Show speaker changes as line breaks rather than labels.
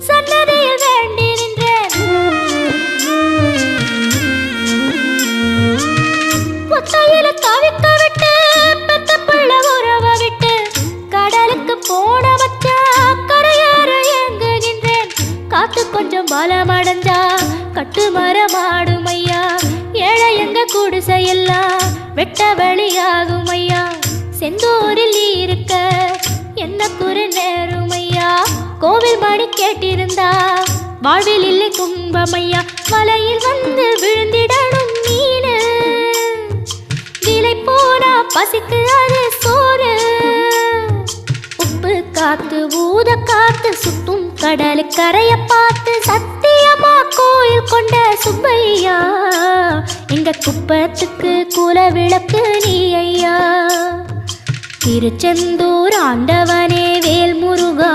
சன்னதியில் வேண்டி நின்றேன். ஒத்தையில தவிக்க விட்டு பெத்த பிள்ள உறவ விட்டு கடலுக்கு போன வச்சா கரையாற ஏங்குகின்றேன். காத்து கொஞ்சம் பலமடைஞ்சா கட்டு மரமாடும் ஐயா. ஏழை எங்க குடிசையெல்லாம் வெட்ட வெளியாகும் ஐயா. செந்தூரில் இருக்க என்ன குறை நேரும் ஐயா. கோவில் மணி கேட்டிருந்தா வாழ்வில் இல்லை கும்பமையா. வலையில் வந்து விழுந்திடணும் மீனு. விலை போனா பசிக்கு அது சோறு. உப்பு காத்து ஊத காத்து சுத்தும் கடலு கரைய பார்த்து சத்தியமா கோயில் கொண்ட சுப்பையா. எங்க குப்பத்துக்கு குல விளக்கு நீ ஐயா. திருச்செந்தூர் ஆண்டவனே வேல் முருகா.